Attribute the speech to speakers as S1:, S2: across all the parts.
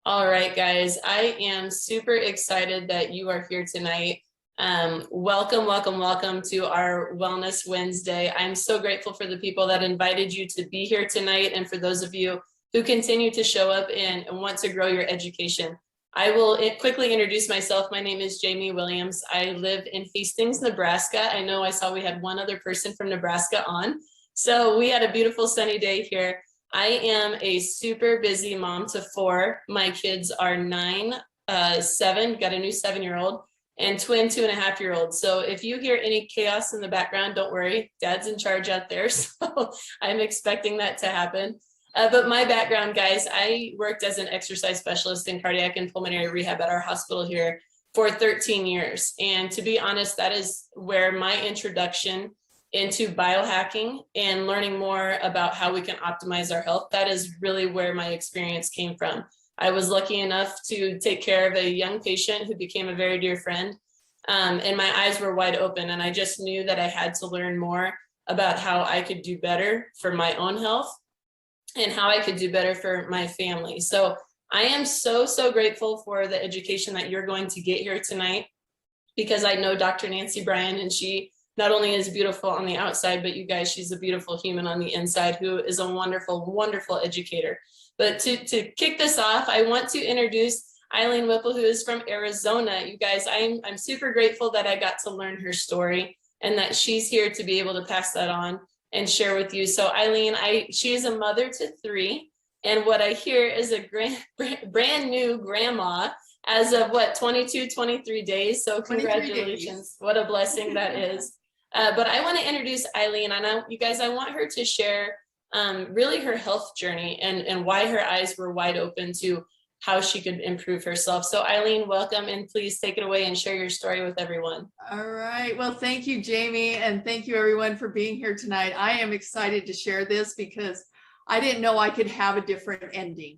S1: All right, guys, I am super excited that you are here tonight. Welcome to our Wellness Wednesday. I'm so grateful for the people that invited you to be here tonight and for those of you who continue to show up and want to grow your education. I will quickly introduce myself. My name is Jamie Williams. I live in Hastings, Nebraska. I know I saw we had one other person from Nebraska on. So we had a beautiful sunny day here. I am a super busy mom to four. My kids are 9, 7, got a new 7-year-old, and twin 2.5-year-old. So if you hear any chaos in the background, don't worry, Dad's in charge out there. So I'm expecting that to happen. But my background, guys, I worked as an exercise specialist in cardiac and pulmonary rehab at our hospital here for 13 years. And to be honest, that is where my introduction into biohacking and learning more about how we can optimize our health, that is really where my experience came from. I was lucky enough to take care of a young patient who became a very dear friend. And my eyes were wide open, and I just knew that I had to learn more about how I could do better for my own health and how I could do better for my family. So I am so grateful for the education that you're going to get here tonight, because I know Dr. Nancy Bryan, and she not only is beautiful on the outside, but you guys, she's a beautiful human on the inside who is a wonderful educator. But to kick this off, I want to introduce Eileen Whipple, who is from Arizona. You guys, I'm super grateful that I got to learn her story and that she's here to be able to pass that on and share with you. So Eileen, she is a mother to 3, and what I hear is a brand new grandma as of 22, 23 days. So congratulations. Days. What a blessing that is. But I want to introduce Eileen. I want her to share really her health journey and why her eyes were wide open to how she could improve herself. So Eileen, welcome, and please take it away and share your story with everyone.
S2: All right. Well, thank you, Jamie. And thank you everyone for being here tonight. I am excited to share this because I didn't know I could have a different ending.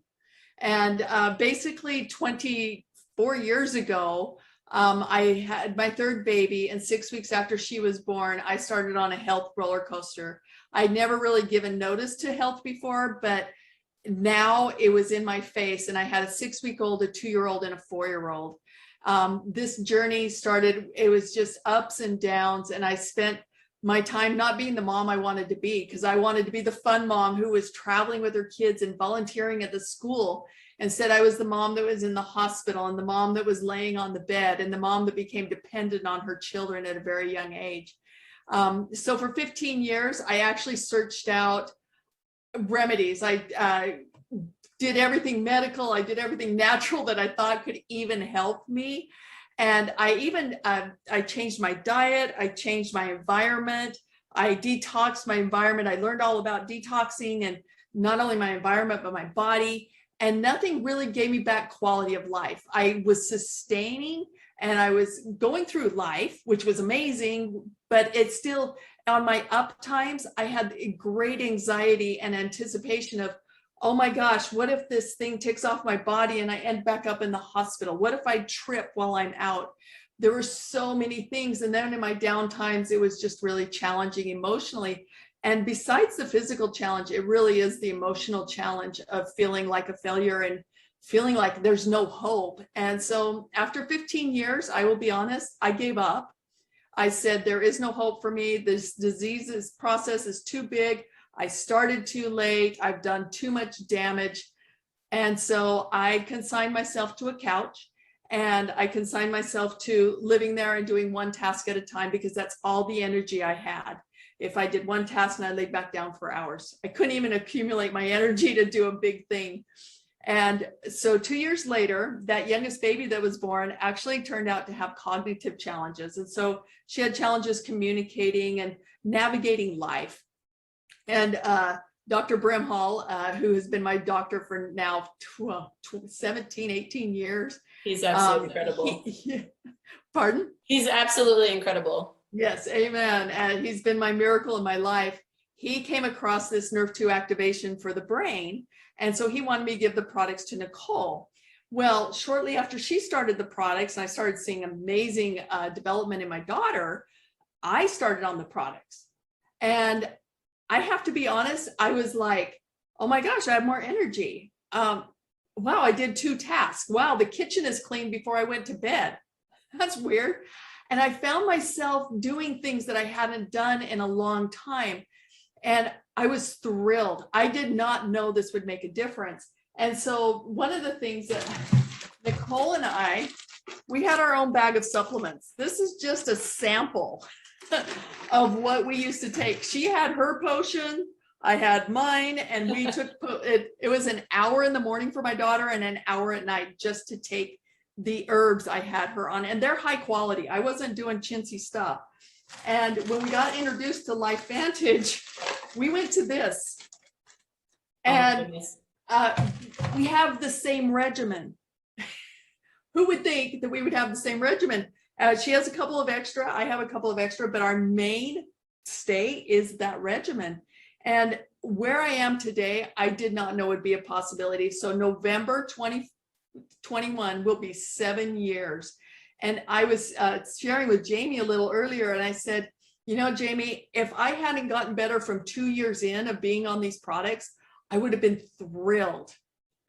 S2: And basically 24 years ago, I had my 3rd baby, and 6 weeks after she was born, I started on a health roller coaster. I'd never really given notice to health before, but now it was in my face, and I had a 6-week-old, a 2-year-old, and a 4-year-old. This journey started, it was just ups and downs, and I spent my time not being the mom I wanted to be, because I wanted to be the fun mom who was traveling with her kids and volunteering at the school. Instead, I was the mom that was in the hospital, and the mom that was laying on the bed, and the mom that became dependent on her children at a very young age. So for 15 years, I actually searched out remedies. I did everything medical. I did everything natural that I thought could even help me. And I even, I changed my diet. I changed my environment. I detoxed my environment. I learned all about detoxing, and not only my environment, but my body. And nothing really gave me back quality of life. I was sustaining, and I was going through life, which was amazing, but it's still, on my up times, I had great anxiety and anticipation of, oh my gosh, what if this thing ticks off my body and I end back up in the hospital? What if I trip while I'm out? There were so many things. And then in my down times, it was just really challenging emotionally. And besides the physical challenge, it really is the emotional challenge of feeling like a failure and feeling like there's no hope. And so after 15 years, I will be honest, I gave up. I said, there is no hope for me. This disease process is too big. I started too late. I've done too much damage. And so I consigned myself to a couch, and I consigned myself to living there and doing one task at a time, because that's all the energy I had. If I did one task and I laid back down for hours, I couldn't even accumulate my energy to do a big thing. And so 2 years later, that youngest baby that was born actually turned out to have cognitive challenges. And so she had challenges communicating and navigating life. And Dr. Brimhall, who has been my doctor for now 17, 18 years.
S1: He's absolutely incredible.
S2: Pardon?
S1: He's absolutely incredible.
S2: Yes, amen. And he's been my miracle in my life. He came across this Nrf2 activation for the brain. And so he wanted me to give the products to Nicole. Well, shortly after she started the products, and I started seeing amazing development in my daughter, I started on the products. And I have to be honest, I was like, oh my gosh, I have more energy. wow, I did 2 tasks. Wow, the kitchen is clean before I went to bed. That's weird. And I found myself doing things that I hadn't done in a long time. And I was thrilled. I did not know this would make a difference. And so one of the things that Nicole and I, we had our own bag of supplements. This is just a sample of what we used to take. She had her potion, I had mine, and we took it. It was an hour in the morning for my daughter and an hour at night just to take the herbs I had her on. And they're high quality. I wasn't doing chintzy stuff. And when we got introduced to Life Vantage, we went to this. And we have the same regimen. Who would think that we would have the same regimen? She has a couple of extra, I have a couple of extra, but our main stay is that regimen. And where I am today, I did not know would be a possibility. So November 2021 will be 7 years. And I was sharing with Jamie a little earlier, and I said, you know, Jamie, if I hadn't gotten better from 2 years in of being on these products, I would have been thrilled,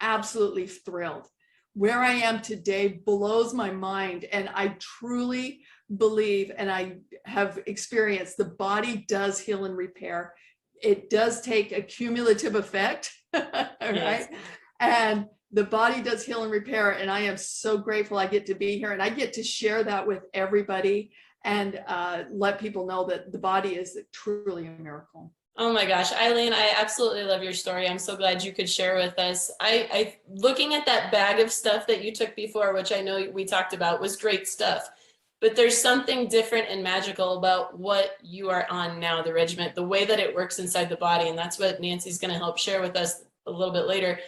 S2: absolutely thrilled. Where I am today blows my mind. And I truly believe, and I have experienced, the body does heal and repair. It does take a cumulative effect, right? Yes. And the body does heal and repair. And I am so grateful I get to be here, and I get to share that with everybody and let people know that the body is truly a miracle.
S1: Oh my gosh, Eileen, I absolutely love your story. I'm so glad you could share with us. I looking at that bag of stuff that you took before, which I know we talked about, was great stuff. But there's something different and magical about what you are on now, the regimen, the way that it works inside the body. And that's what Nancy's going to help share with us a little bit later.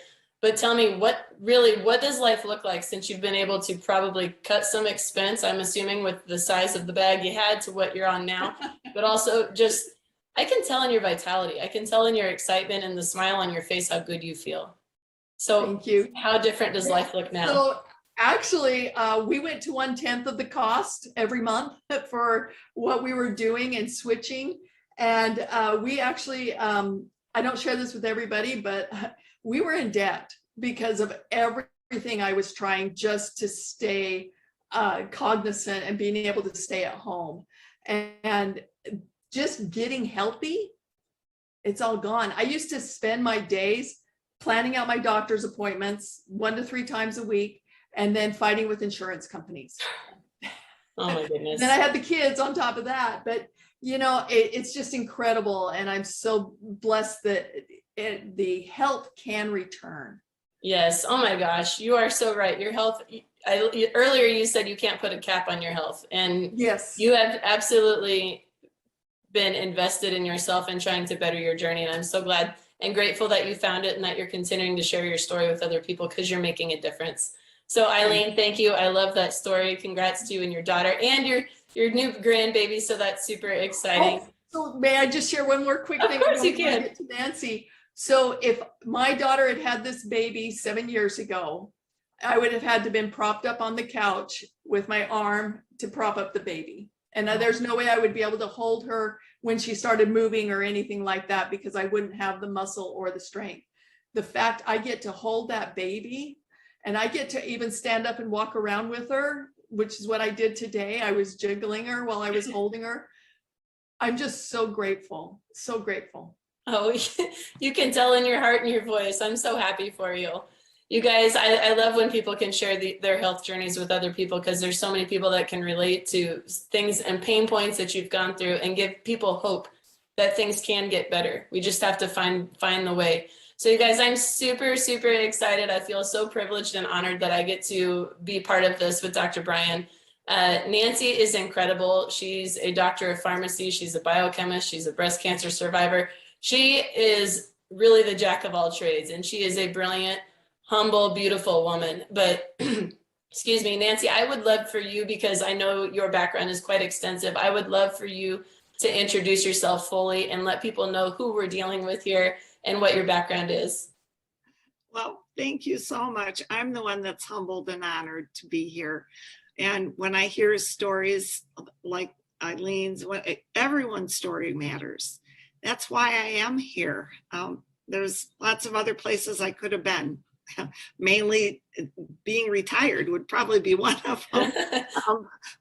S1: But tell me, what does life look like since you've been able to probably cut some expense, I'm assuming, with the size of the bag you had to what you're on now, but also just, I can tell in your vitality, I can tell in your excitement and the smile on your face how good you feel. So
S2: thank you.
S1: How different does life look now?
S2: So actually, we went to 1/10 of the cost every month for what we were doing and switching. And we actually, I don't share this with everybody, but we were in debt because of everything I was trying just to stay cognizant and being able to stay at home. And just getting healthy, it's all gone. I used to spend my days planning out my doctor's appointments 1 to 3 times a week, and then fighting with insurance companies.
S1: Oh my goodness.
S2: Then I had the kids on top of that. But you know, it's just incredible. And I'm so blessed that the health can return.
S1: Yes. Oh my gosh. You are so right. Your health, earlier you said you can't put a cap on your health. And
S2: yes,
S1: you have absolutely been invested in yourself and trying to better your journey. And I'm so glad and grateful that you found it and that you're continuing to share your story with other people, because you're making a difference. So Eileen, thank you. I love that story. Congrats to you and your daughter and your new grandbaby. So that's super exciting.
S2: Oh, so may I just share one more quick thing?
S1: Of course you can.
S2: Get to Nancy. So if my daughter had had this baby 7 years ago, I would have had to been propped up on the couch with my arm to prop up the baby. And there's no way I would be able to hold her when she started moving or anything like that, because I wouldn't have the muscle or the strength. The fact I get to hold that baby, and I get to even stand up and walk around with her, which is what I did today. I was jiggling her while I was holding her. I'm just so grateful, so grateful.
S1: Oh, you can tell in your heart and your voice. I'm so happy for you. You guys, I love when people can share their health journeys with other people, because there's so many people that can relate to things and pain points that you've gone through, and give people hope that things can get better. We just have to find the way. So you guys, I'm super, super excited. I feel so privileged and honored that I get to be part of this with Dr. Bryan. Nancy is incredible. She's a doctor of pharmacy. She's a biochemist. She's a breast cancer survivor. She is really the jack of all trades, and she is a brilliant, humble, beautiful woman. But excuse me, Nancy, I would love for you, because I know your background is quite extensive, I would love for you to introduce yourself fully and let people know who we're dealing with here and what your background is.
S3: Well, thank you so much. I'm the one that's humbled and honored to be here. And when I hear stories like Eileen's, everyone's story matters. That's why I am here. There's lots of other places I could have been mainly being retired would probably be one of them.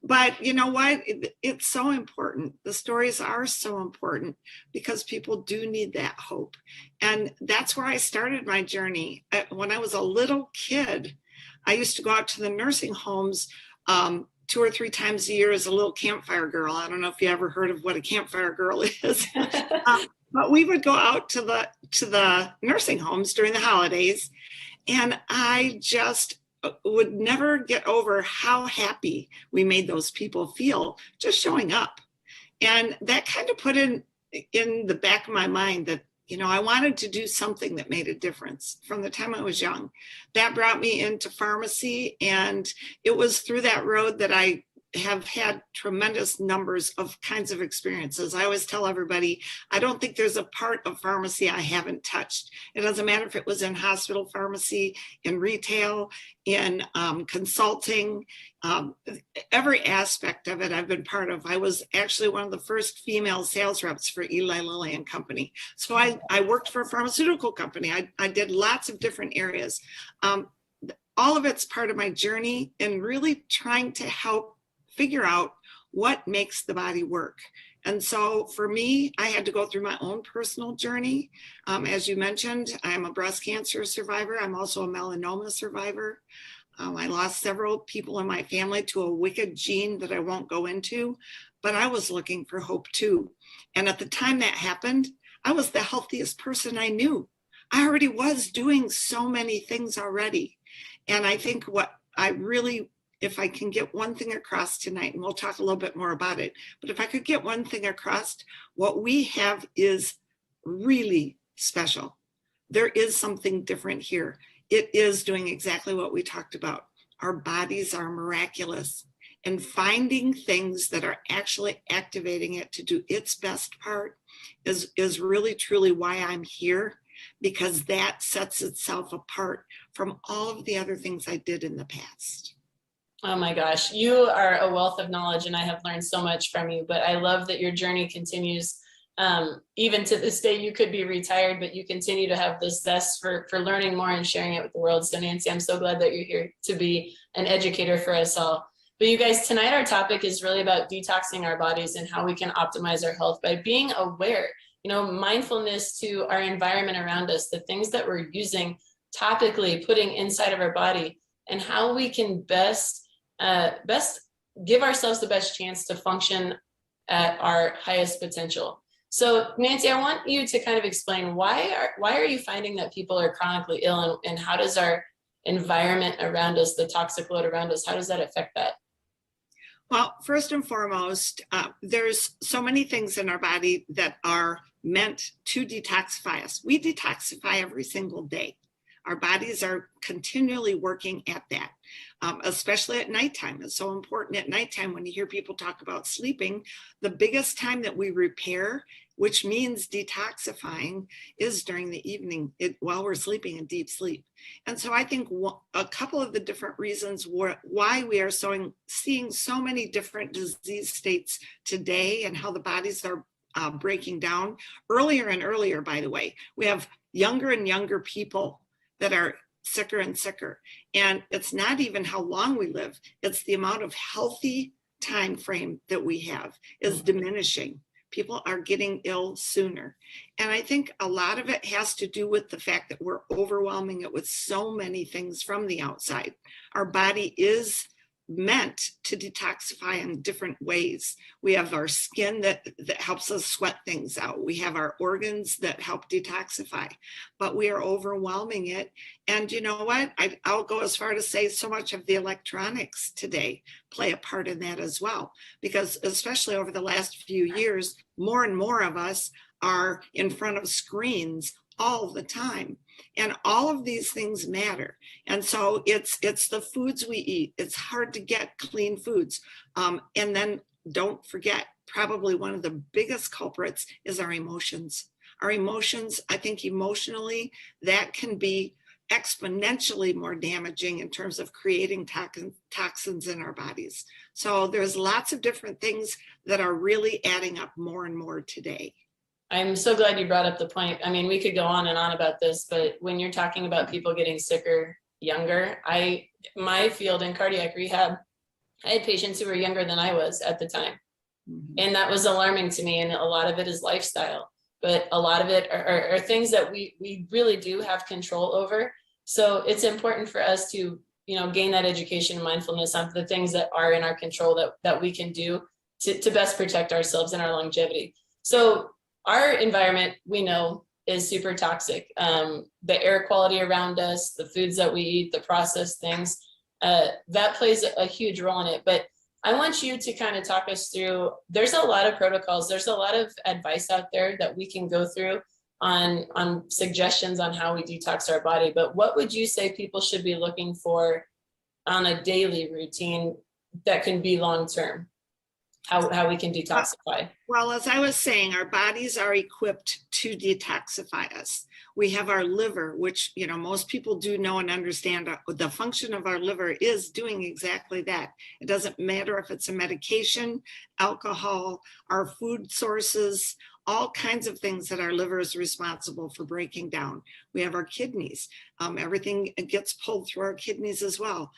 S3: But you know what? It's so important. The stories are so important because people do need that hope. And that's where I started my journey. When I was a little kid, I used to go out to the nursing homes 2 or 3 times a year as a little campfire girl. I don't know if you ever heard of what a campfire girl is. But we would go out to the nursing homes during the holidays, and I just would never get over how happy we made those people feel just showing up. And that kind of put in the back of my mind that, you know, I wanted to do something that made a difference from the time I was young. That brought me into pharmacy, and it was through that road that I have had tremendous numbers of kinds of experiences. I always tell everybody, I don't think there's a part of pharmacy I haven't touched. It doesn't matter if it was in hospital pharmacy, in retail, in consulting, every aspect of it I've been part of. I was actually one of the first female sales reps for Eli Lilly and Company. So I worked for a pharmaceutical company. I did lots of different areas. All of it's part of my journey in really trying to help figure out what makes the body work. And so for me, I had to go through my own personal journey. As you mentioned, I'm a breast cancer survivor. I'm also a melanoma survivor. I lost several people in my family to a wicked gene that I won't go into, but I was looking for hope too. And at the time that happened, I was the healthiest person I knew. I already was doing so many things already. And I think what I really, if I can get one thing across tonight, and we'll talk a little bit more about it, but if I could get one thing across, what we have is really special. There is something different here. It is doing exactly what we talked about. Our bodies are miraculous, and finding things that are actually activating it to do its best part is really truly why I'm here, because that sets itself apart from all of the other things I did in the past.
S1: Oh my gosh, you are a wealth of knowledge, and I have learned so much from you, but I love that your journey continues. Even to this day, you could be retired, but you continue to have this zest for learning more and sharing it with the world. So Nancy, I'm so glad that you're here to be an educator for us all. But you guys, tonight our topic is really about detoxing our bodies and how we can optimize our health by being aware, you know, mindfulness to our environment around us, the things that we're using topically, putting inside of our body, and how we can best give ourselves the best chance to function at our highest potential. So Nancy, I want you to kind of explain why are you finding that people are chronically ill, and how does our environment around us, the toxic load around us, how does that affect that?
S3: Well, first and foremost, there's so many things in our body that are meant to detoxify us. We detoxify every single day. Our bodies are continually working at that, especially at nighttime. It's so important at nighttime when you hear people talk about sleeping. The biggest time that we repair, which means detoxifying, is during the evening while we're sleeping in deep sleep. And so I think a couple of the different reasons why we are seeing so many different disease states today, and how the bodies are breaking down earlier and earlier, by the way. We have younger and younger people that are sicker and sicker. And it's not even how long we live, it's the amount of healthy time frame that we have is diminishing. People are getting ill sooner. And I think a lot of it has to do with the fact that we're overwhelming it with so many things from the outside. Our body is meant to detoxify in different ways. We have our skin that helps us sweat things out. We have our organs that help detoxify, but we are overwhelming it. And you know what? I'll go as far to say so much of the electronics today play a part in that as well, because especially over the last few years, more and more of us are in front of screens all the time. And all of these things matter. And so it's the foods we eat. It's hard to get clean foods. And then don't forget, probably one of the biggest culprits is our emotions. Our emotions, I think emotionally, that can be exponentially more damaging in terms of creating toxins in our bodies. So there's lots of different things that are really adding up more and more today.
S1: I'm so glad you brought up the point. I mean, we could go on and on about this, but when you're talking about people getting sicker younger, my field in cardiac rehab, I had patients who were younger than I was at the time. And that was alarming to me. And a lot of it is lifestyle, but a lot of it are things that we really do have control over. So it's important for us to, gain that education and mindfulness on the things that are in our control that we can do to best protect ourselves and our longevity. So our environment, we know, is super toxic. The air quality around us, the foods that we eat, the processed things, that plays a huge role in it. But I want you to kind of talk us through, there's a lot of protocols, there's a lot of advice out there that we can go through on suggestions on how we detox our body. But what would you say people should be looking for on a daily routine that can be long-term? How we can detoxify?
S3: Well, as I was saying, our bodies are equipped to detoxify us. We have our liver, which, most people do know and understand. The function of our liver is doing exactly that. It doesn't matter if it's a medication, alcohol, our food sources, all kinds of things that our liver is responsible for breaking down. We have our kidneys. Everything gets pulled through our kidneys as well.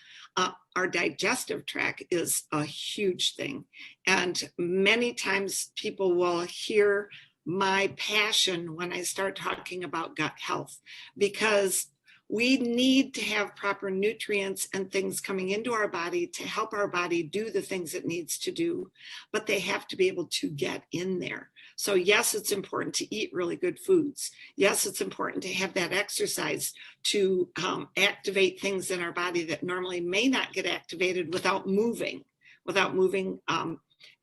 S3: Our digestive tract is a huge thing. And many times people will hear my passion when I start talking about gut health, because we need to have proper nutrients and things coming into our body to help our body do the things it needs to do, but they have to be able to get in there. So yes, it's important to eat really good foods. Yes, it's important to have that exercise to activate things in our body that normally may not get activated without moving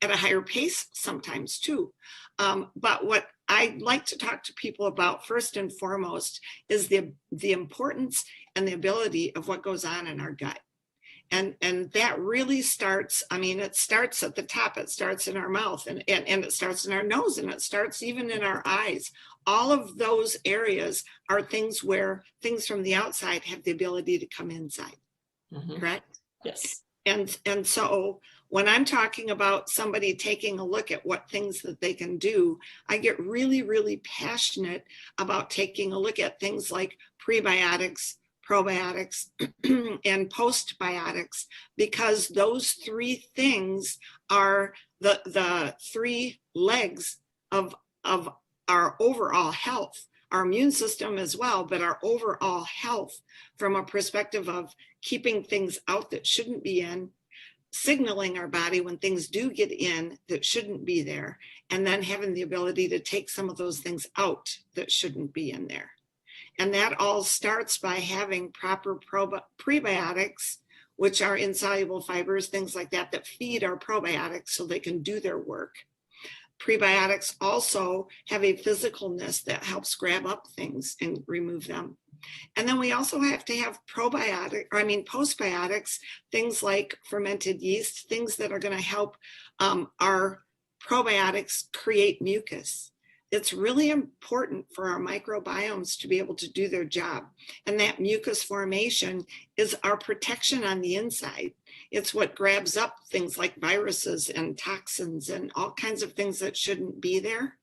S3: at a higher pace sometimes too. But what I like to talk to people about first and foremost is the importance and the ability of what goes on in our gut. And that really starts, it starts at the top, it starts in our mouth and it starts in our nose and it starts even in our eyes. All of those areas are things where things from the outside have the ability to come inside, correct?
S1: Yes.
S3: And so when I'm talking about somebody taking a look at what things that they can do, I get really, really passionate about taking a look at things like prebiotics, probiotics, and postbiotics, because those three things are the three legs of our overall health, our immune system as well, but our overall health from a perspective of keeping things out that shouldn't be in, signaling our body when things do get in that shouldn't be there, and then having the ability to take some of those things out that shouldn't be in there. And that all starts by having proper prebiotics, which are insoluble fibers, things like that, that feed our probiotics so they can do their work. Prebiotics also have a physicalness that helps grab up things and remove them. And then we also have to have postbiotics, things like fermented yeast, things that are going to help our probiotics create mucus. It's really important for our microbiomes to be able to do their job. And that mucus formation is our protection on the inside. It's what grabs up things like viruses and toxins and all kinds of things that shouldn't be there.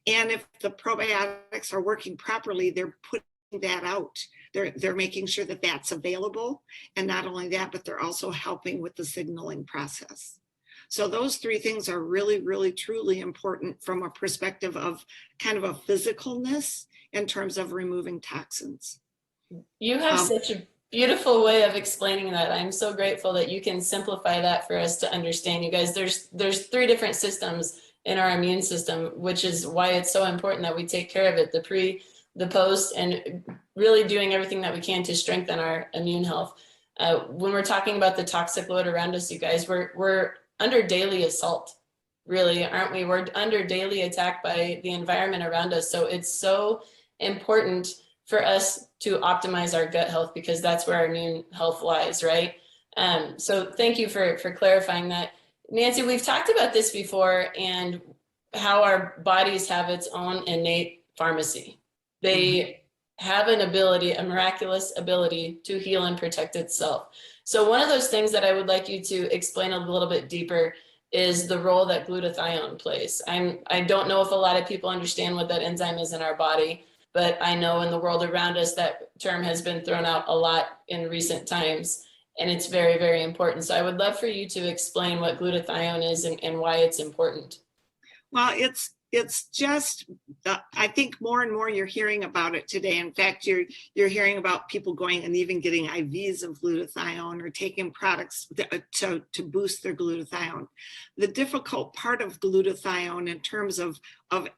S3: And if the probiotics are working properly, they're putting that out. They're making sure that that's available. And not only that, but they're also helping with the signaling process. So those three things are really, really, truly important from a perspective of kind of a physicalness in terms of removing toxins.
S1: You have such a beautiful way of explaining that. I'm so grateful that you can simplify that for us to understand. You guys, there's three different systems in our immune system, which is why it's so important that we take care of it, the pre, the post, and really doing everything that we can to strengthen our immune health. When we're talking about the toxic load around us, you guys, we're under daily assault, really, aren't we? We're under daily attack by the environment around us. So it's so important for us to optimize our gut health, because that's where our immune health lies, right? So thank you for clarifying that. Nancy, we've talked about this before, and how our bodies have its own innate pharmacy. They have an ability, a miraculous ability to heal and protect itself. So one of those things that I would like you to explain a little bit deeper is the role that glutathione plays. I don't know if a lot of people understand what that enzyme is in our body, but I know in the world around us that term has been thrown out a lot in recent times, and it's very, very important. So I would love for you to explain what glutathione is and why it's important.
S3: Well, it's just, I think more and more you're hearing about it today. In fact, you're hearing about people going and even getting IVs of glutathione or taking products to boost their glutathione. The difficult part of glutathione in terms of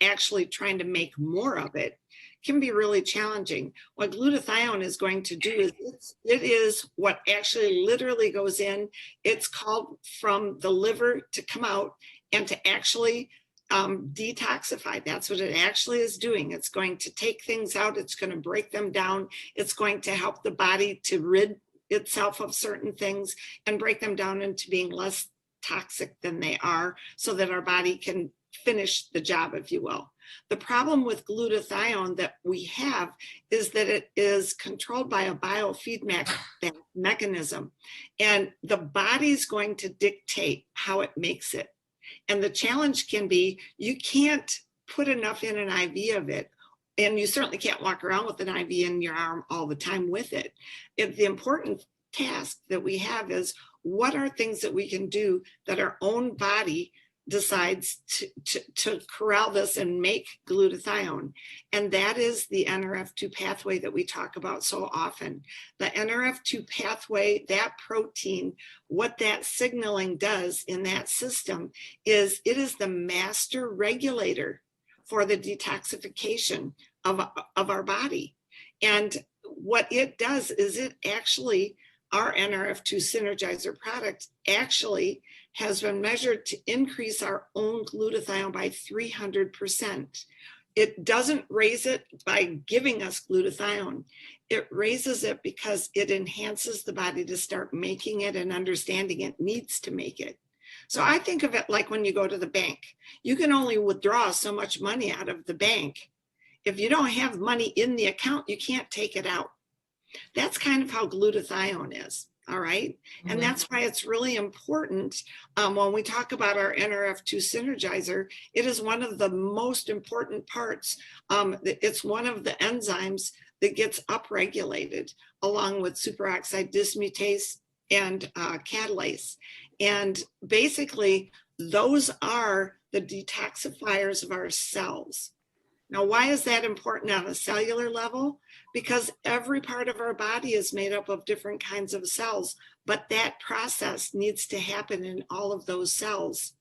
S3: actually trying to make more of it can be really challenging. What glutathione is going to do is it is what actually literally goes in. It's called from the liver to come out and to actually detoxify. That's what it actually is doing. It's going to take things out. It's going to break them down. It's going to help the body to rid itself of certain things and break them down into being less toxic than they are, so that our body can finish the job, if you will. The problem with glutathione that we have is that it is controlled by a biofeedback mechanism, and the body's going to dictate how it makes it. And the challenge can be, you can't put enough in an IV of it, and you certainly can't walk around with an IV in your arm all the time with it. The important task that we have is, what are things that we can do that our own body decides to corral this and make glutathione? And that is the Nrf2 pathway that we talk about so often. The Nrf2 pathway, that protein, what that signaling does in that system is it is the master regulator for the detoxification of our body. And what it does is it actually, our Nrf2 Synergizer product actually has been measured to increase our own glutathione by 300%. It doesn't raise it by giving us glutathione. It raises it because it enhances the body to start making it and understanding it needs to make it. So I think of it like when you go to the bank. You can only withdraw so much money out of the bank. If you don't have money in the account, you can't take it out. That's kind of how glutathione is. All right. And that's why it's really important when we talk about our Nrf2 Synergizer. It is one of the most important parts. It's one of the enzymes that gets upregulated along with superoxide dismutase and catalase. And basically, those are the detoxifiers of our cells. Now, why is that important on a cellular level? Because every part of our body is made up of different kinds of cells, but that process needs to happen in all of those cells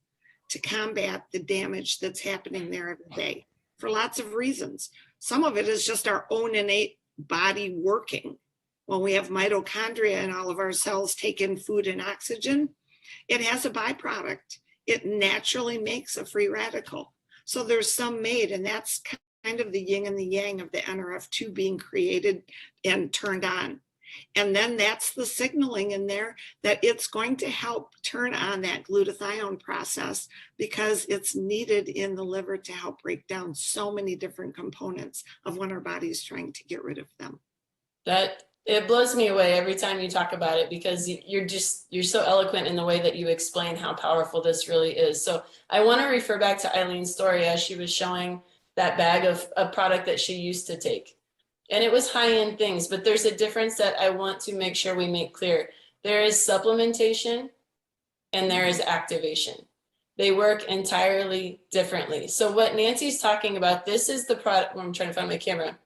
S3: to combat the damage that's happening there every day for lots of reasons. Some of it is just our own innate body working. When we have mitochondria and all of our cells take in food and oxygen, it has a byproduct. It naturally makes a free radical. So there's some made, and that's kind of the yin and the yang of the Nrf2 being created and turned on. And then that's the signaling in there that it's going to help turn on that glutathione process, because it's needed in the liver to help break down so many different components of when our body is trying to get rid of them.
S1: It blows me away every time you talk about it, because you're so eloquent in the way that you explain how powerful this really is. So I want to refer back to Eileen's story as she was showing that bag of a product that she used to take. And it was high-end things, but there's a difference that I want to make sure we make clear. There is supplementation and there is activation. They work entirely differently. So what Nancy's talking about, this is the product, I'm trying to find my camera.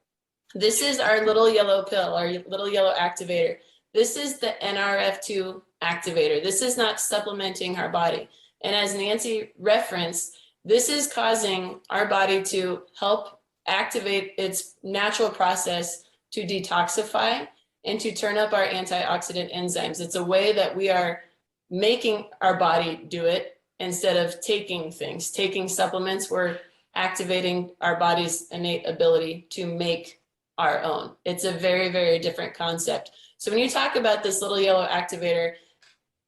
S1: This is our little yellow pill, our little yellow activator. This is the Nrf2 activator. This is not supplementing our body. And as Nancy referenced, this is causing our body to help activate its natural process to detoxify and to turn up our antioxidant enzymes. It's a way that we are making our body do it instead of taking things. Taking supplements, we're activating our body's innate ability to make our own. It's a very, very different concept. So when you talk about this little yellow activator,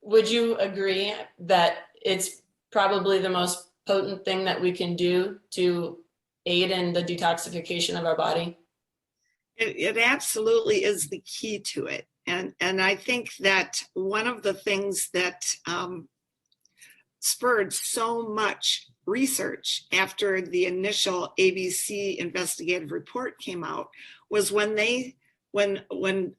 S1: would you agree that it's probably the most potent thing that we can do to aid in the detoxification of our body?
S3: It absolutely is the key to it. And I think that one of the things that spurred so much research after the initial ABC investigative report came out was when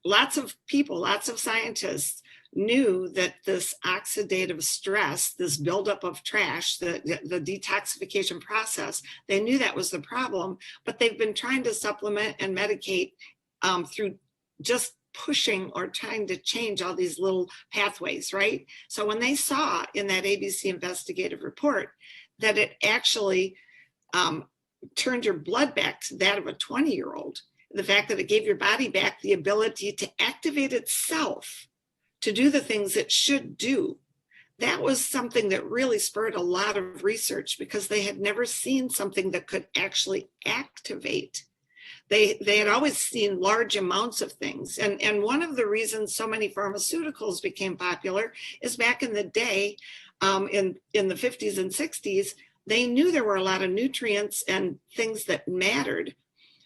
S3: lots of people, lots of scientists knew that this oxidative stress, this buildup of trash, the detoxification process, they knew that was the problem, but they've been trying to supplement and medicate through just pushing or trying to change all these little pathways, right? So when they saw in that ABC investigative report that it actually turned your blood back to that of a 20-year-old, the fact that it gave your body back the ability to activate itself to do the things it should do, that was something that really spurred a lot of research because they had never seen something that could actually activate. They had always seen large amounts of things. And one of the reasons so many pharmaceuticals became popular is back in the day, in the 50s and 60s, they knew there were a lot of nutrients and things that mattered,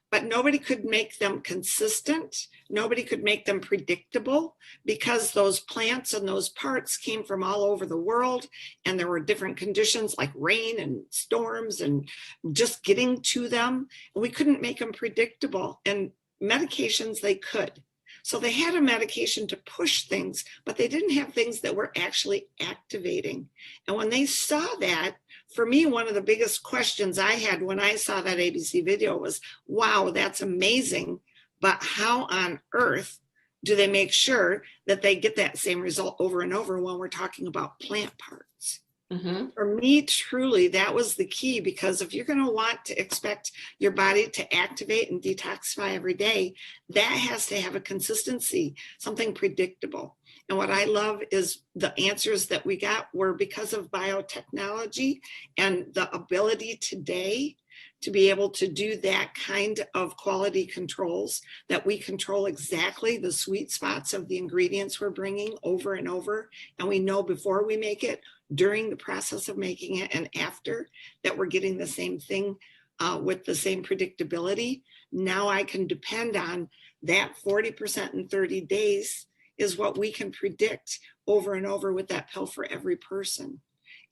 S3: but nobody could make them consistent. Nobody could make them predictable because those plants and those parts came from all over the world, and there were different conditions like rain and storms and just getting to them. And we couldn't make them predictable, and medications they could. So they had a medication to push things, but they didn't have things that were actually activating. And when they saw that, for me, one of the biggest questions I had when I saw that ABC video was, wow, that's amazing. But how on earth do they make sure that they get that same result over and over when we're talking about plant parts? Mm-hmm. For me, truly, that was the key, because if you're going to want to expect your body to activate and detoxify every day, that has to have a consistency, something predictable. And what I love is the answers that we got were because of biotechnology and the ability today to be able to do that kind of quality controls, that we control exactly the sweet spots of the ingredients we're bringing over and over. And we know before we make it, during the process of making it, and after, that we're getting the same thing with the same predictability. Now I can depend on that 40% in 30 days is what we can predict over and over with that pill for every person.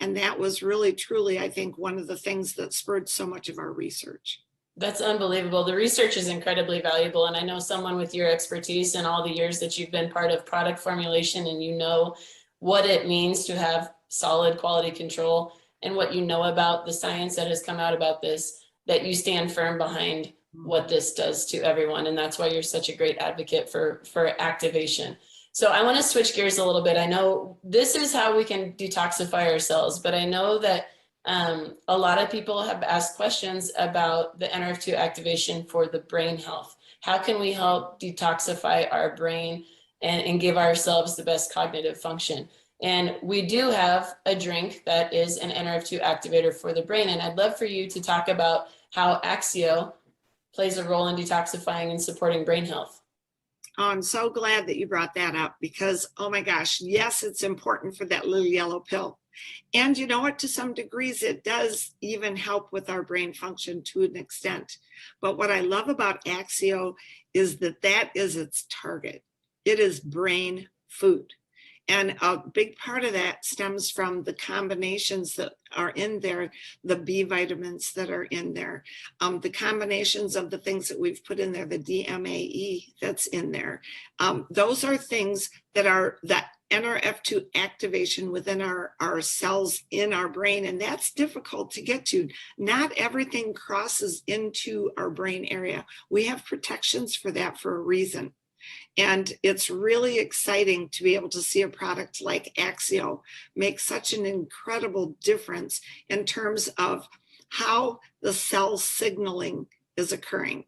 S3: And that was really, truly, I think, one of the things that spurred so much of our research.
S1: That's unbelievable. The research is incredibly valuable. And I know someone with your expertise and all the years that you've been part of product formulation, and you know what it means to have solid quality control, and what you know about the science that has come out about this, that you stand firm behind what this does to everyone. And that's why you're such a great advocate for activation. So I want to switch gears a little bit. I know this is how we can detoxify ourselves, but I know that a lot of people have asked questions about the Nrf2 activation for the brain health. How can we help detoxify our brain and give ourselves the best cognitive function? And we do have a drink that is an Nrf2 activator for the brain. And I'd love for you to talk about how Axio plays a role in detoxifying and supporting brain health.
S3: Oh, I'm so glad that you brought that up, because, oh my gosh, yes, it's important for that little yellow pill. And you know what, to some degrees, it does even help with our brain function to an extent. But what I love about Axio is that that is its target. It is brain food. And a big part of that stems from the combinations that are in there, the B vitamins that are in there, the combinations of the things that we've put in there, the DMAE that's in there. Those are things that are that Nrf2 activation within our cells in our brain, and that's difficult to get to. Not everything crosses into our brain area. We have protections for that for a reason. And it's really exciting to be able to see a product like Axio make such an incredible difference in terms of how the cell signaling is occurring.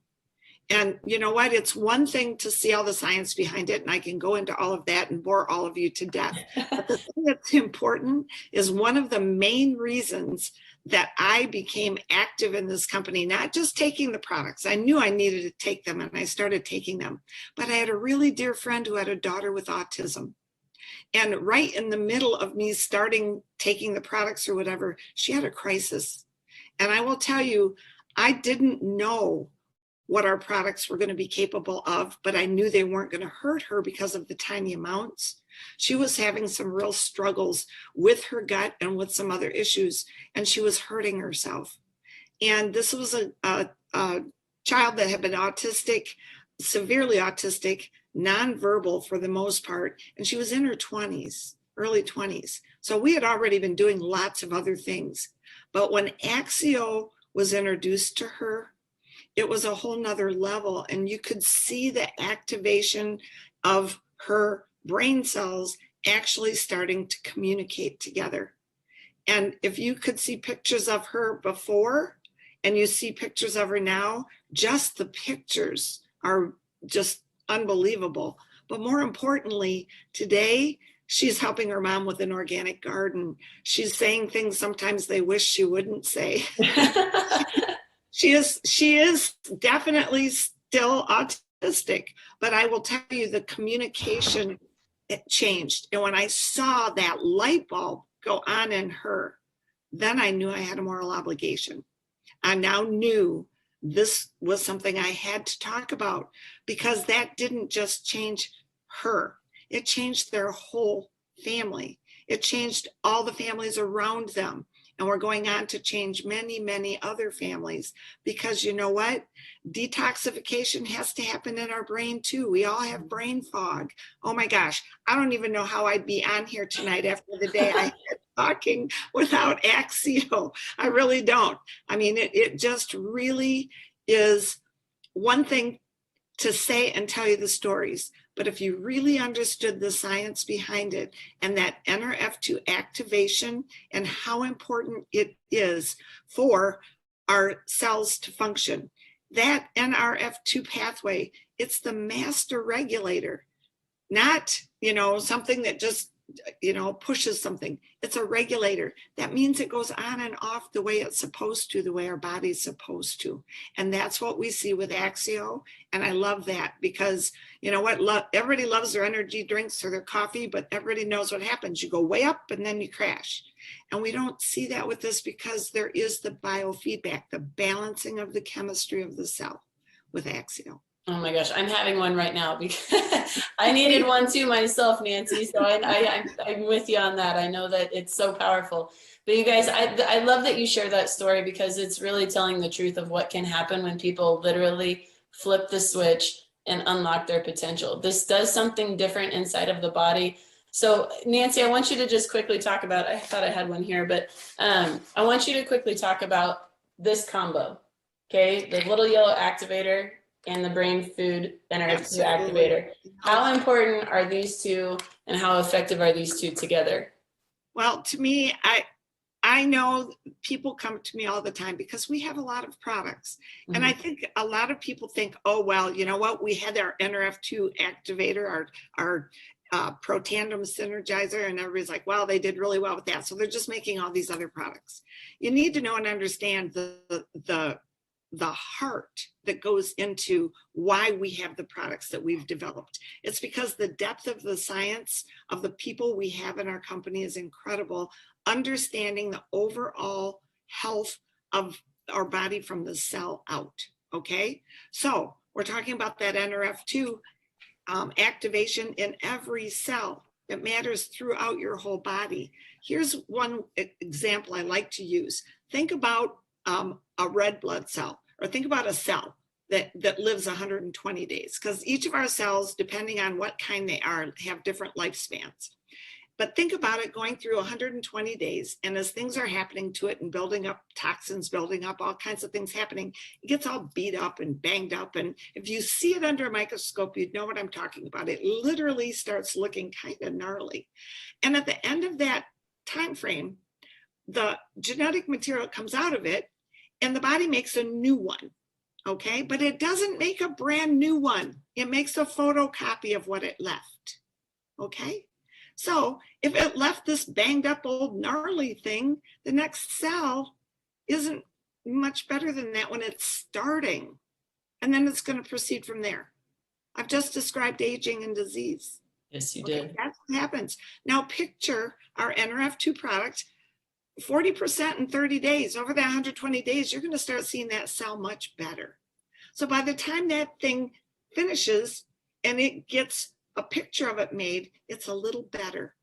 S3: And you know what? It's one thing to see all the science behind it, and I can go into all of that and bore all of you to death. But the thing that's important is one of the main reasons that I became active in this company, not just taking the products. I knew I needed to take them, and I started taking them. But I had a really dear friend who had a daughter with autism. And right in the middle of me starting taking the products or whatever, she had a crisis. And I will tell you, I didn't know what our products were going to be capable of, but I knew they weren't going to hurt her because of the tiny amounts. She was having some real struggles with her gut and with some other issues, and she was hurting herself. And this was a child that had been autistic, severely autistic, nonverbal for the most part, and she was in her 20s, early 20s. So we had already been doing lots of other things. But when Axio was introduced to her, it was a whole nother level, and you could see the activation of her brain cells actually starting to communicate together. And if you could see pictures of her before and you see pictures of her now, just the pictures are just unbelievable. But more importantly, today, she's helping her mom with an organic garden. She's saying things sometimes they wish she wouldn't say. She is definitely still autistic, but I will tell you the communication, it changed. And when I saw that light bulb go on in her, then I knew I had a moral obligation. I now knew this was something I had to talk about, because that didn't just change her. It changed their whole family. It changed all the families around them. And we're going on to change many, many other families, because you know what? Detoxification has to happen in our brain too. We all have brain fog. Oh my gosh, I don't even know how I'd be on here tonight after the day I had talking without Axio. I really don't. I mean, it just really is one thing to say and tell you the stories. But if you really understood the science behind it and that Nrf2 activation and how important it is for our cells to function, that Nrf2 pathway, it's the master regulator, not, something that just, pushes something. It's a regulator. That means it goes on and off the way it's supposed to, the way our body's supposed to. And that's what we see with Axio. And I love that, because you know what? Everybody loves their energy drinks or their coffee, but everybody knows what happens. You go way up and then you crash. And we don't see that with this, because there is the biofeedback, the balancing of the chemistry of the cell with Axio.
S1: Oh my gosh, I'm having one right now, because I needed one too myself, Nancy. So I'm with you on that. I know that it's so powerful. But you guys, I love that you share that story, because it's really telling the truth of what can happen when people literally flip the switch and unlock their potential. This does something different inside of the body. So Nancy, I want you to just quickly talk about, I thought I had one here, but I want you to quickly talk about this combo, okay? The little yellow activator and the brain food Nrf2 activator. How important are these two, and how effective are these two together?
S3: Well, to me, I know people come to me all the time because we have a lot of products. Mm-hmm. And I think a lot of people think, oh, well, you know what? We had our Nrf2 activator, our Protandem Synergizer, and everybody's like, well, they did really well with that. So they're just making all these other products. You need to know and understand the heart that goes into why we have the products that we've developed. It's because the depth of the science of the people we have in our company is incredible, understanding the overall health of our body from the cell out, okay? So we're talking about that Nrf2 activation in every cell. It matters throughout your whole body. Here's one example I like to use. Think about a red blood cell, or think about a cell that lives 120 days, because each of our cells, depending on what kind they are, have different lifespans. But think about it going through 120 days, and as things are happening to it and building up toxins, building up all kinds of things happening, it gets all beat up and banged up. And if you see it under a microscope, you'd know what I'm talking about. It literally starts looking kind of gnarly. And at the end of that time frame, the genetic material comes out of it, and the body makes a new one, okay? But it doesn't make a brand new one. It makes a photocopy of what it left, okay? So if it left this banged up old gnarly thing, the next cell isn't much better than that when it's starting. And then it's going to proceed from there. I've just described aging and disease.
S1: Yes, you did.
S3: That's what happens. Now picture our Nrf2 product, 40% in 30 days. Over that 120 days, you're going to start seeing that cell much better. So by the time that thing finishes and it gets a picture of it made, it's a little better.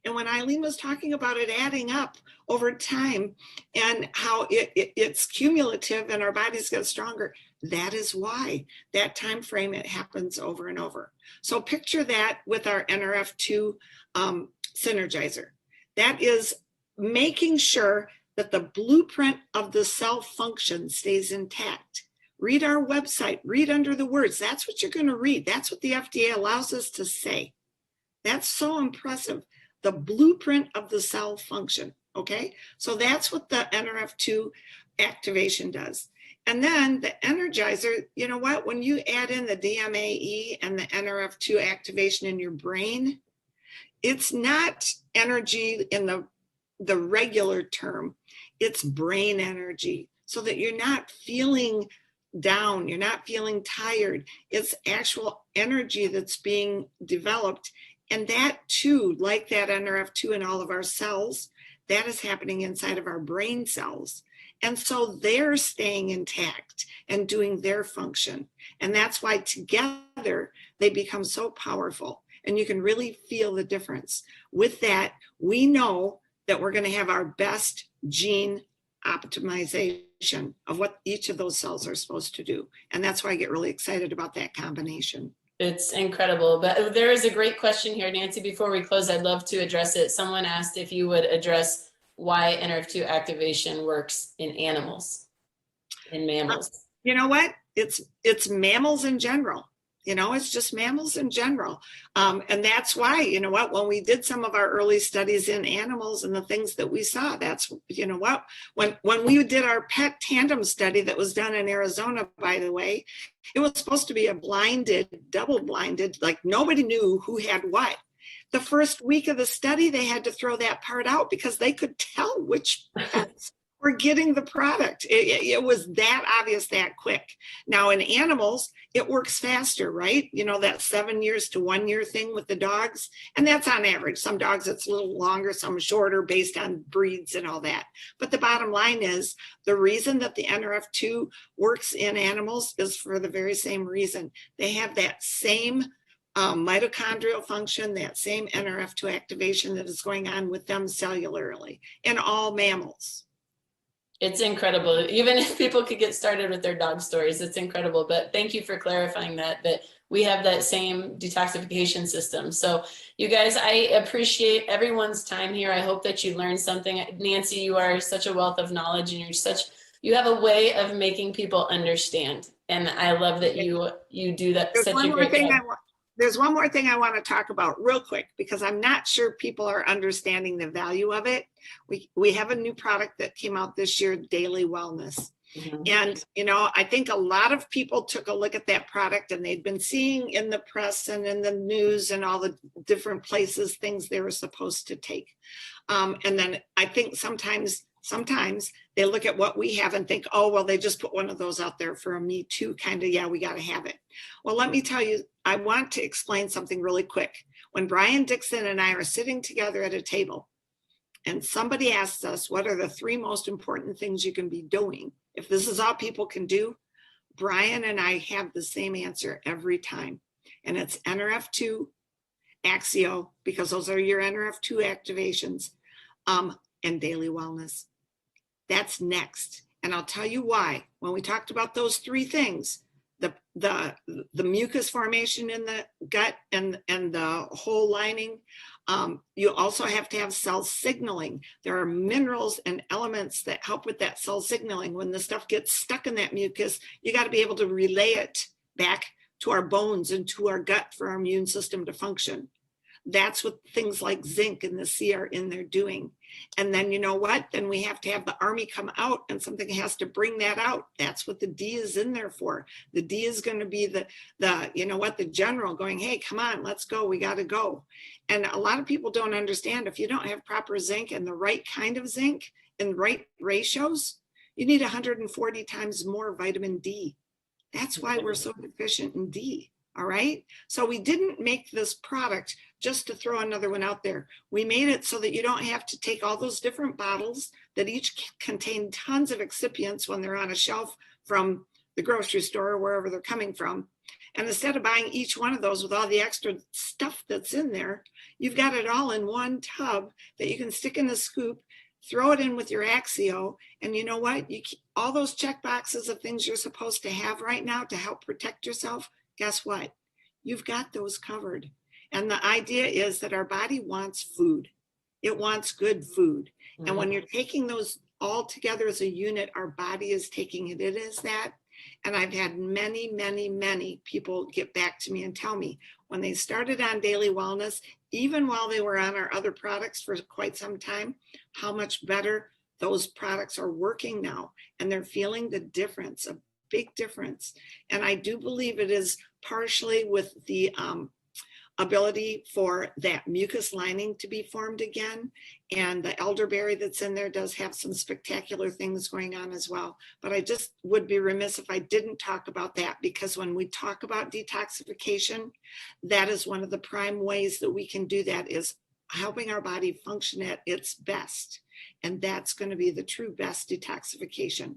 S3: And when Eileen was talking about it adding up over time and how it's cumulative and our bodies get stronger, that is why that time frame, it happens over and over. So picture that with our NRF2 synergizer. That is making sure that the blueprint of the cell function stays intact. Read our website, read under the words. That's what you're going to read. That's what the FDA allows us to say. That's so impressive. The blueprint of the cell function, okay? So that's what the NRF2 activation does. And then the energizer, you know what? When you add in the DMAE and the NRF2 activation in your brain, it's not energy in the regular term, it's brain energy, so that you're not feeling down, you're not feeling tired. It's actual energy that's being developed. And that too, like that NRF2 in all of our cells, that is happening inside of our brain cells. And so they're staying intact and doing their function. And that's why together they become so powerful. And you can really feel the difference. With that, we know that we're going to have our best gene optimization of what each of those cells are supposed to do. And that's why I get really excited about that combination.
S1: It's incredible. But there is a great question here, Nancy. Before we close, I'd love to address it. Someone asked if you would address why NRF2 activation works in animals, in mammals.
S3: You know what? It's mammals in general. You know, it's just mammals in general. And that's why, you know what, when we did some of our early studies in animals and the things that we saw, that's, you know what, when we did our pet tandem study that was done in Arizona, by the way, it was supposed to be a blinded, double-blinded, like nobody knew who had what. The first week of the study, they had to throw that part out because they could tell which pets were getting the product. It was that obvious that quick. Now in animals, it works faster, right? You know, that 7 years to 1 year thing with the dogs. And that's on average. Some dogs, it's a little longer, some shorter based on breeds and all that. But the bottom line is the reason that the NRF2 works in animals is for the very same reason. They have that same mitochondrial function, that same NRF2 activation that is going on with them cellularly in all mammals.
S1: It's incredible. Even if people could get started with their dog stories, it's incredible. But thank you for clarifying that we have that same detoxification system. So you guys, I appreciate everyone's time here. I hope that you learned something. Nancy, you are such a wealth of knowledge, and you have a way of making people understand. And I love that you do that.
S3: There's
S1: such
S3: one
S1: a
S3: more
S1: great
S3: thing
S1: job.
S3: There's one more thing I want to talk about real quick, because I'm not sure people are understanding the value of it. We have a new product that came out this year, Daily Wellness. Mm-hmm. And, you know, I think a lot of people took a look at that product and they'd been seeing in the press and in the news and all the different places things they were supposed to take. And then I think sometimes they look at what we have and think, oh, well, they just put one of those out there for a Me Too kind of, yeah, we got to have it. Well, let me tell you, I want to explain something really quick. When Bryan Dixon and I are sitting together at a table and somebody asks us, what are the 3 most important things you can be doing? If this is all people can do, Bryan and I have the same answer every time. And it's NRF2, Axio, because those are your NRF2 activations, and Daily Wellness. That's next. And I'll tell you why. When we talked about those 3 things, the mucus formation in the gut and the whole lining, you also have to have cell signaling. There are minerals and elements that help with that cell signaling. When the stuff gets stuck in that mucus, you got to be able to relay it back to our bones and to our gut for our immune system to function. That's what things like zinc and the C are in there doing. And then you know what? Then we have to have the army come out and something has to bring that out. That's what the D is in there for. The D is going to be the you know what, the general going, hey, come on, let's go. We got to go. And a lot of people don't understand, if you don't have proper zinc and the right kind of zinc in right ratios, you need 140 times more vitamin D. That's why we're so deficient in D. All right. So we didn't make this product just to throw another one out there. We made it so that you don't have to take all those different bottles that each contain tons of excipients when they're on a shelf from the grocery store or wherever they're coming from. And instead of buying each one of those with all the extra stuff that's in there, you've got it all in one tub that you can stick in the scoop, throw it in with your Axio. And you know what? All those check boxes of things you're supposed to have right now to help protect yourself, guess what? You've got those covered. And the idea is that our body wants food. It wants good food. Mm-hmm. And when you're taking those all together as a unit, our body is taking it. It is that. And I've had many, many, many people get back to me and tell me when they started on Daily Wellness, even while they were on our other products for quite some time, how much better those products are working now. And they're feeling the difference, a big difference. And I do believe it is partially with the ability for that mucus lining to be formed again. And the elderberry that's in there does have some spectacular things going on as well. But I just would be remiss if I didn't talk about that, because when we talk about detoxification, that is one of the prime ways that we can do that, is helping our body function at its best. And that's going to be the true best detoxification.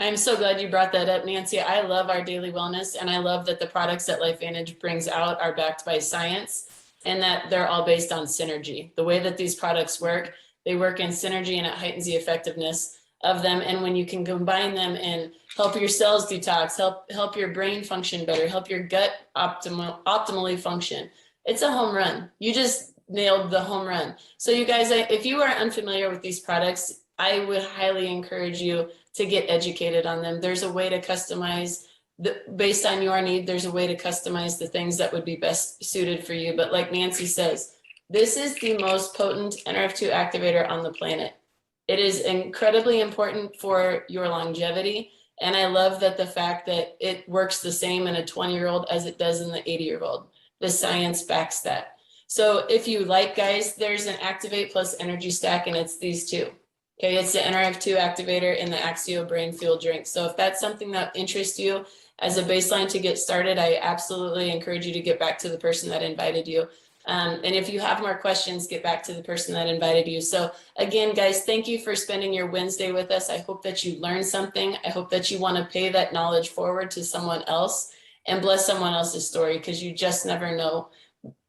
S1: I'm so glad you brought that up, Nancy. I love our Daily Wellness, and I love that the products that LifeVantage brings out are backed by science, and that they're all based on synergy. The way that these products work, they work in synergy, and it heightens the effectiveness of them. And when you can combine them and help your cells detox, help your brain function better, help your gut optimally function, it's a home run. You just nailed the home run. So you guys, if you are unfamiliar with these products, I would highly encourage you to get educated on them. There's a way to customize, based on your need, there's a way to customize the things that would be best suited for you. But like Nancy says, this is the most potent Nrf2 activator on the planet. It is incredibly important for your longevity. And I love that the fact that it works the same in a 20-year-old as it does in the 80-year-old. The science backs that. So if you like, guys, there's an Activate plus Energy Stack, and it's these two. Okay, it's the Nrf2 activator and the Axio Brain Fuel drink. So if that's something that interests you as a baseline to get started, I absolutely encourage you to get back to the person that invited you. And if you have more questions, get back to the person that invited you. So again, guys, thank you for spending your Wednesday with us. I hope that you learned something. I hope that you want to pay that knowledge forward to someone else and bless someone else's story, because you just never know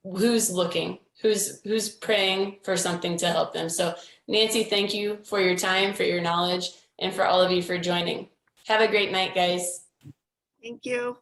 S1: who's looking, who's praying for something to help them. So Nancy, thank you for your time, for your knowledge, and for all of you for joining. Have a great night, guys.
S3: Thank you.